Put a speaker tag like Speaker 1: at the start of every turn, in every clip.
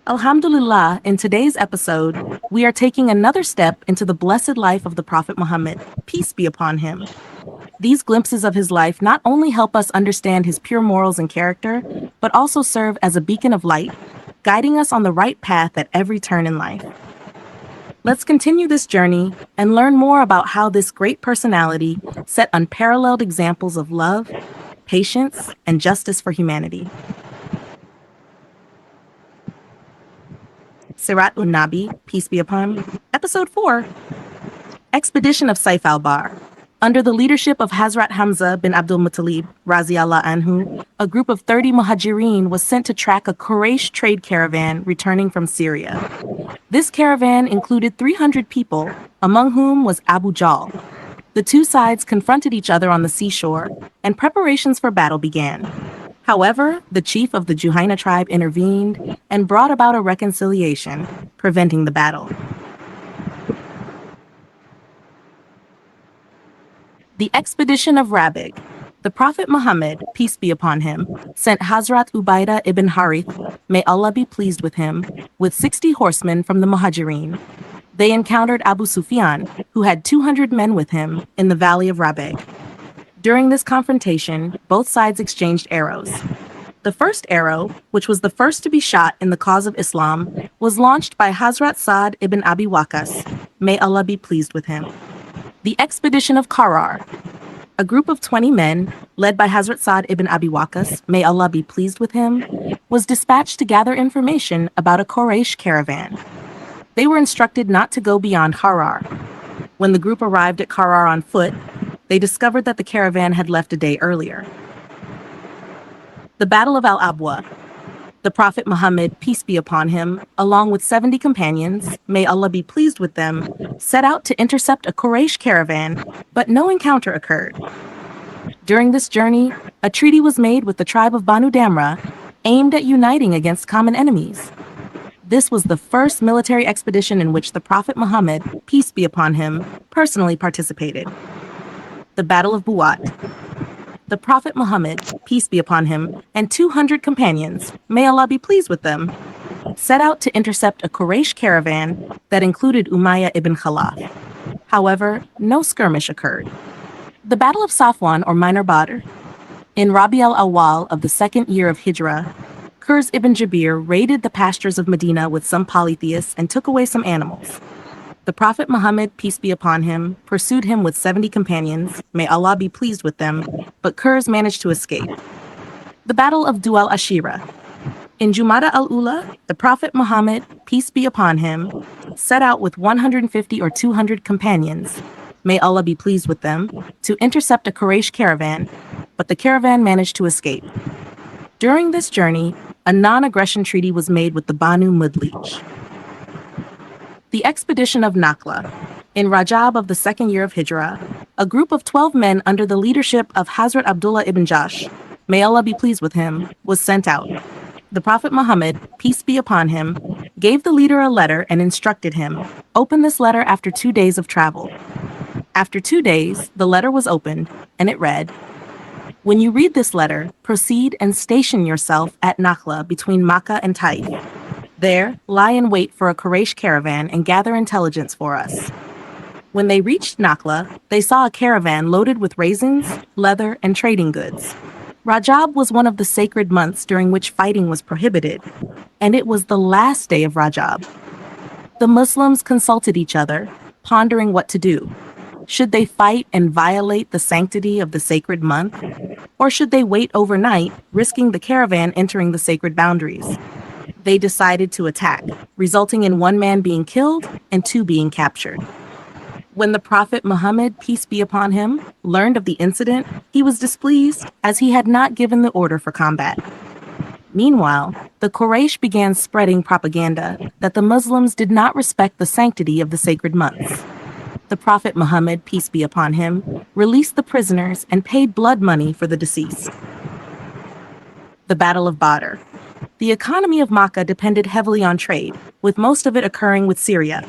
Speaker 1: Alhamdulillah, in today's episode, we are taking another step into the blessed life of the Prophet Muhammad, peace be upon him. These glimpses of his life not only help us understand his pure morals and character, but also serve as a beacon of light, guiding us on the right path at every turn in life. Let's continue this journey and learn more about how this great personality set unparalleled examples of love, patience, and justice for humanity. Sirat un-Nabi, peace be upon him. Episode 4, Expedition of Saif al-Bahr. Under the leadership of Hazrat Hamza bin Abdul Muttalib, Raziallah Anhu, a group of 30 Muhajirin was sent to track a Quraysh trade caravan returning from Syria. This caravan included 300 people, among whom was Abu Jahl. The two sides confronted each other on the seashore, and preparations for battle began. However, the chief of the Juhayna tribe intervened and brought about a reconciliation, preventing the battle. The Expedition of Rabig. The Prophet Muhammad, peace be upon him, sent Hazrat Ubaidah ibn Harith, may Allah be pleased with him, with 60 horsemen from the Muhajirin. They encountered Abu Sufyan, who had 200 men with him, in the valley of Rabig. During this confrontation, both sides exchanged arrows. The first arrow, which was the first to be shot in the cause of Islam, was launched by Hazrat Sa'd ibn Abi Waqqas, may Allah be pleased with him. The Expedition of Qarar. A group of 20 men, led by Hazrat Sa'd ibn Abi Waqqas, may Allah be pleased with him, was dispatched to gather information about a Quraysh caravan. They were instructed not to go beyond Qarar. When the group arrived at Qarar on foot, they discovered that the caravan had left a day earlier. The Battle of Al-Abwa. The Prophet Muhammad, peace be upon him, along with 70 companions, may Allah be pleased with them, set out to intercept a Quraysh caravan, but no encounter occurred. During this journey, a treaty was made with the tribe of Banu Damra, aimed at uniting against common enemies. This was the first military expedition in which the Prophet Muhammad, peace be upon him, personally participated. The Battle of Buat. The Prophet Muhammad, peace be upon him, and 200 companions, may Allah be pleased with them, set out to intercept a Quraysh caravan that included Umayyah ibn Khalaf. However, no skirmish occurred. The Battle of Safwan or Minor Badr. In Rabi al-Awwal of the second year of Hijrah, Kurz ibn Jabir raided the pastures of Medina with some polytheists and took away some animals. The Prophet Muhammad, peace be upon him, pursued him with 70 companions, may Allah be pleased with them, but Kurz managed to escape. The Battle of Dual Ashira. In Jumada al-Ula, the Prophet Muhammad, peace be upon him, set out with 150 or 200 companions, may Allah be pleased with them, to intercept a Quraysh caravan, but the caravan managed to escape. During this journey, a non-aggression treaty was made with the Banu Mudlij. The Expedition of Nakhla. In Rajab of the second year of Hijrah, a group of 12 men under the leadership of Hazrat Abdullah ibn Jash, may Allah be pleased with him, was sent out. The Prophet Muhammad, peace be upon him, gave the leader a letter and instructed him, open this letter after 2 days of travel. After 2 days, the letter was opened, and it read, when you read this letter, proceed and station yourself at Nakhla between Makkah and Taif. There, lie in wait for a Quraysh caravan and gather intelligence for us. When they reached Nakhla, they saw a caravan loaded with raisins, leather, and trading goods. Rajab was one of the sacred months during which fighting was prohibited, and it was the last day of Rajab. The Muslims consulted each other, pondering what to do. Should they fight and violate the sanctity of the sacred month? Or should they wait overnight, risking the caravan entering the sacred boundaries? They decided to attack, resulting in 1 man being killed and 2 being captured. When the Prophet Muhammad, peace be upon him, learned of the incident, he was displeased as he had not given the order for combat. Meanwhile, the Quraysh began spreading propaganda that the Muslims did not respect the sanctity of the sacred months. The Prophet Muhammad, peace be upon him, released the prisoners and paid blood money for the deceased. The Battle of Badr. The economy of Makkah depended heavily on trade, with most of it occurring with Syria.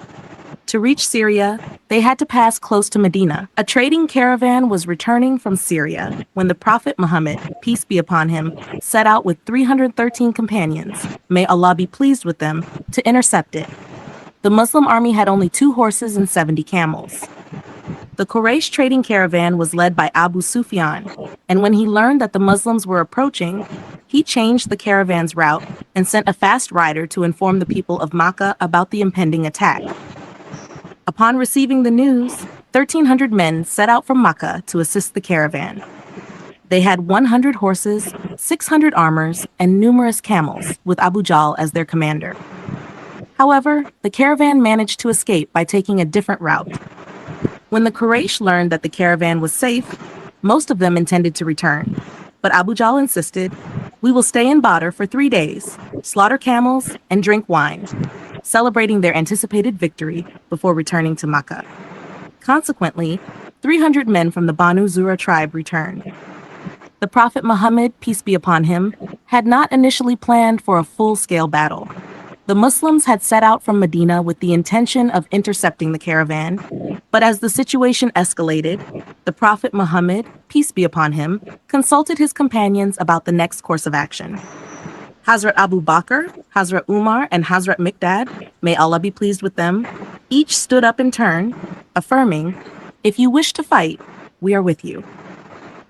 Speaker 1: To reach Syria, they had to pass close to Medina. A trading caravan was returning from Syria when the Prophet Muhammad, peace be upon him, set out with 313 companions, may Allah be pleased with them, to intercept it. The Muslim army had only 2 horses and 70 camels. The Quraysh trading caravan was led by Abu Sufyan, and when he learned that the Muslims were approaching, he changed the caravan's route and sent a fast rider to inform the people of Makkah about the impending attack. Upon receiving the news, 1,300 men set out from Makkah to assist the caravan. They had 100 horses, 600 armors, and numerous camels, with Abu Jahl as their commander. However, the caravan managed to escape by taking a different route. When the Quraysh learned that the caravan was safe, most of them intended to return. But Abu Jahl insisted, "We will stay in Badr for 3 days, slaughter camels, and drink wine," celebrating their anticipated victory before returning to Makkah. Consequently, 300 men from the Banu Zura tribe returned. The Prophet Muhammad, peace be upon him, had not initially planned for a full-scale battle. The Muslims had set out from Medina with the intention of intercepting the caravan, but as the situation escalated, the Prophet Muhammad, peace be upon him, consulted his companions about the next course of action. Hazrat Abu Bakr, Hazrat Umar, and Hazrat Miqdad, may Allah be pleased with them, each stood up in turn, affirming, "If you wish to fight, we are with you."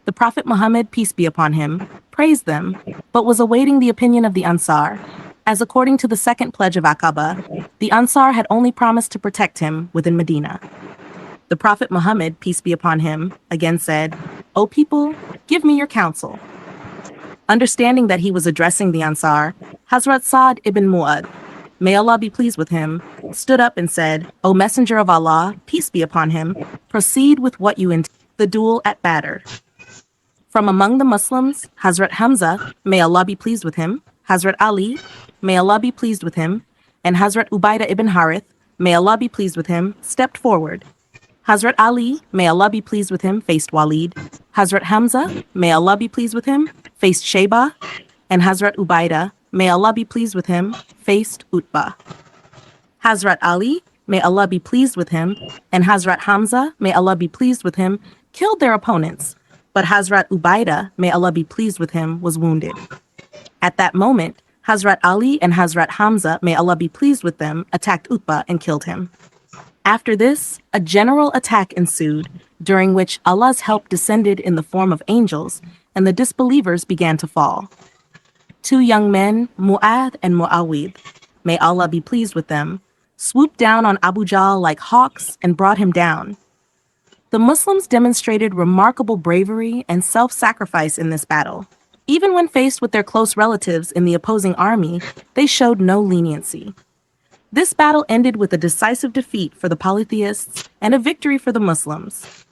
Speaker 1: The Prophet Muhammad, peace be upon him, praised them, but was awaiting the opinion of the Ansar, as according to the second pledge of Aqaba, the Ansar had only promised to protect him within Medina. The Prophet Muhammad, peace be upon him, again said, "O people, give me your counsel." Understanding that he was addressing the Ansar, Hazrat Sa'd ibn Mu'adh, may Allah be pleased with him, stood up and said, "O Messenger of Allah, peace be upon him, proceed with what you intend." The duel at Badr. From among the Muslims, Hazrat Hamza, may Allah be pleased with him, Hazrat Ali, may Allah be pleased with him, and Hazrat Ubaidah ibn Harith, may Allah be pleased with him, stepped forward. Hazrat Ali, may Allah be pleased with him, faced Walid. Hazrat Hamza, may Allah be pleased with him, faced Shayba. And Hazrat Ubaidah, may Allah be pleased with him, faced Utbah. Hazrat Ali, may Allah be pleased with him, and Hazrat Hamza, may Allah be pleased with him, killed their opponents, but Hazrat Ubaidah, may Allah be pleased with him, was wounded. At that moment, Hazrat Ali and Hazrat Hamza, may Allah be pleased with them, attacked Utbah and killed him. After this, a general attack ensued, during which Allah's help descended in the form of angels, and the disbelievers began to fall. 2 young men, Mu'adh and Mu'awid, may Allah be pleased with them, swooped down on Abu Jahl like hawks and brought him down. The Muslims demonstrated remarkable bravery and self-sacrifice in this battle. Even when faced with their close relatives in the opposing army, they showed no leniency. This battle ended with a decisive defeat for the polytheists and a victory for the Muslims.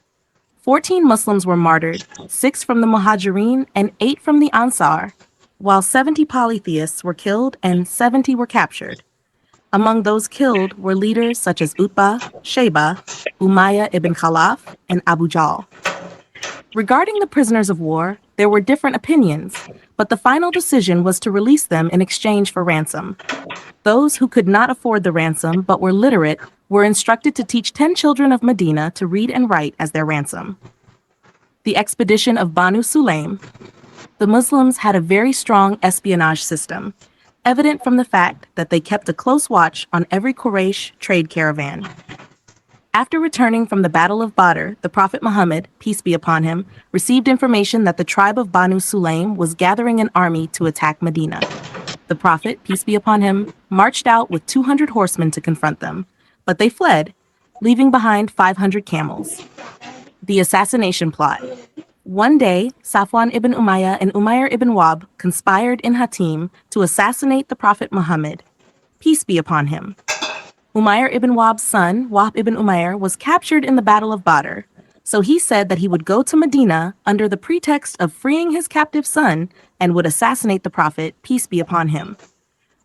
Speaker 1: 14 Muslims were martyred, 6 from the Muhajirin and 8 from the Ansar, while 70 polytheists were killed and 70 were captured. Among those killed were leaders such as Utbah, Shayba, Umayyah ibn Khalaf, and Abu Jahl. Regarding the prisoners of war, there were different opinions, but the final decision was to release them in exchange for ransom. Those who could not afford the ransom but were literate were instructed to teach 10 children of Medina to read and write as their ransom. The expedition of Banu Sulaym. The Muslims had a very strong espionage system, evident from the fact that they kept a close watch on every Quraysh trade caravan. After returning from the Battle of Badr, the Prophet Muhammad, peace be upon him, received information that the tribe of Banu Sulaym was gathering an army to attack Medina. The Prophet, peace be upon him, marched out with 200 horsemen to confront them, but they fled, leaving behind 500 camels. The assassination plot. One day, Safwan ibn Umayyah and Umayr ibn Wahb conspired in Hatim to assassinate the Prophet Muhammad, peace be upon him. Umayr ibn Wahb's son, Wahb ibn Umayr, was captured in the Battle of Badr, so he said that he would go to Medina under the pretext of freeing his captive son and would assassinate the Prophet, peace be upon him.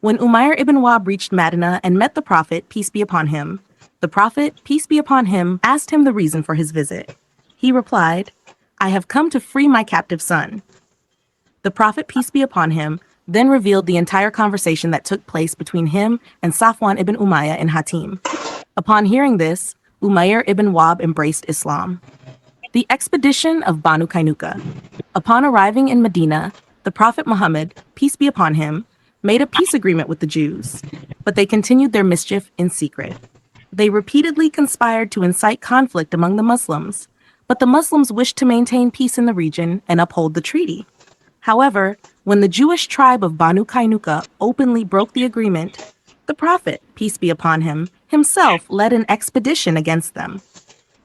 Speaker 1: When Umayr ibn Wahb reached Medina and met the Prophet, peace be upon him, the Prophet, peace be upon him, asked him the reason for his visit. He replied, "I have come to free my captive son." The Prophet, peace be upon him, then revealed the entire conversation that took place between him and Safwan ibn Umayyah in Hatim. Upon hearing this, Umayr ibn Wahb embraced Islam. The expedition of Banu Kainuka. Upon arriving in Medina, the Prophet Muhammad, peace be upon him, made a peace agreement with the Jews, but they continued their mischief in secret. They repeatedly conspired to incite conflict among the Muslims, but the Muslims wished to maintain peace in the region and uphold the treaty. However, when the Jewish tribe of Banu Kainuka openly broke the agreement, the Prophet, peace be upon him, himself led an expedition against them.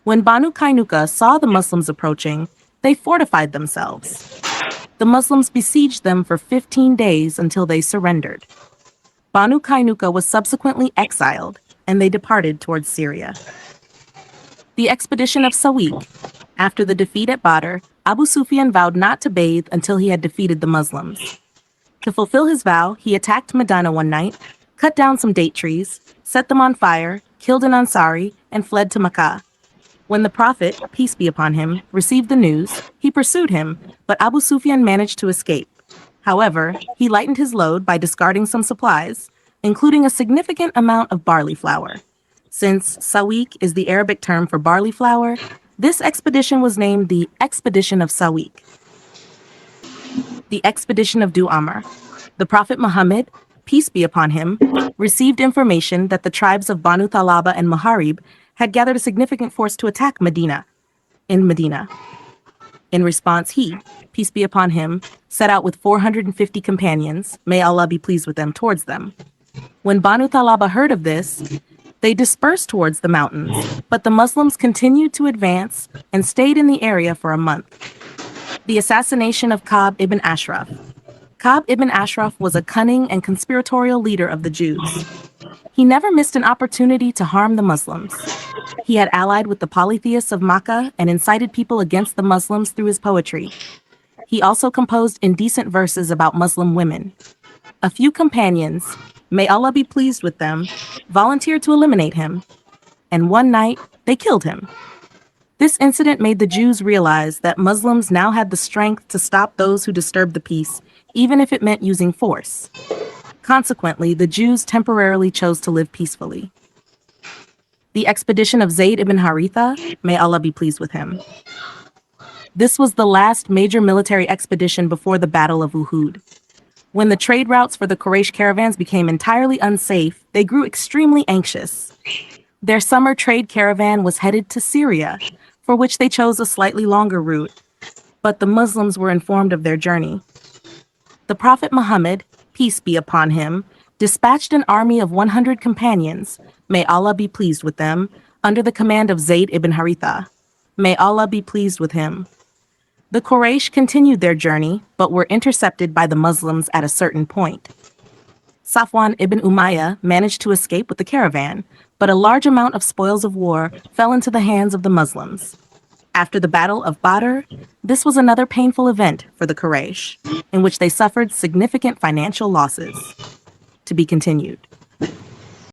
Speaker 1: When Banu Kainuka saw the Muslims approaching, they fortified themselves. The Muslims besieged them for 15 days until they surrendered. Banu Kainuka was subsequently exiled, and they departed towards Syria. The expedition of Sawiq. After the defeat at Badr, Abu Sufyan vowed not to bathe until he had defeated the Muslims. To fulfill his vow, he attacked Medina one night, cut down some date trees, set them on fire, killed an Ansari, and fled to Makkah. When the Prophet, peace be upon him, received the news, he pursued him, but Abu Sufyan managed to escape. However, he lightened his load by discarding some supplies, including a significant amount of barley flour. Since Sawiq is the Arabic term for barley flour, this expedition was named the Expedition of Sawiq. The Expedition of Du Amr. The Prophet Muhammad, peace be upon him, received information that the tribes of Banu Thalaba and Muharib had gathered a significant force to attack Medina. In response, he, peace be upon him, set out with 450 companions, may Allah be pleased with them, towards them. When Banu Thalaba heard of this, they dispersed towards the mountains, but the Muslims continued to advance and stayed in the area for a month. The assassination of Ka'b ibn Ashraf. Ka'b ibn Ashraf was a cunning and conspiratorial leader of the Jews. He never missed an opportunity to harm the Muslims. He had allied with the polytheists of Makkah and incited people against the Muslims through his poetry. He also composed indecent verses about Muslim women. A few companions, may Allah be pleased with them, volunteered to eliminate him, and one night they killed him. This incident made the Jews realize that Muslims now had the strength to stop those who disturbed the peace, even if it meant using force. Consequently, the Jews temporarily chose to live peacefully. The expedition of Zayd ibn Haritha, may Allah be pleased with him. This was the last major military expedition before the Battle of Uhud. When the trade routes for the Quraysh caravans became entirely unsafe, they grew extremely anxious. Their summer trade caravan was headed to Syria, for which they chose a slightly longer route, but the Muslims were informed of their journey. The Prophet Muhammad, peace be upon him, dispatched an army of 100 companions, may Allah be pleased with them, under the command of Zayd ibn Haritha. May Allah be pleased with him. The Quraysh continued their journey, but were intercepted by the Muslims at a certain point. Safwan ibn Umayyah managed to escape with the caravan, but a large amount of spoils of war fell into the hands of the Muslims. After the Battle of Badr, this was another painful event for the Quraysh, in which they suffered significant financial losses. To be continued.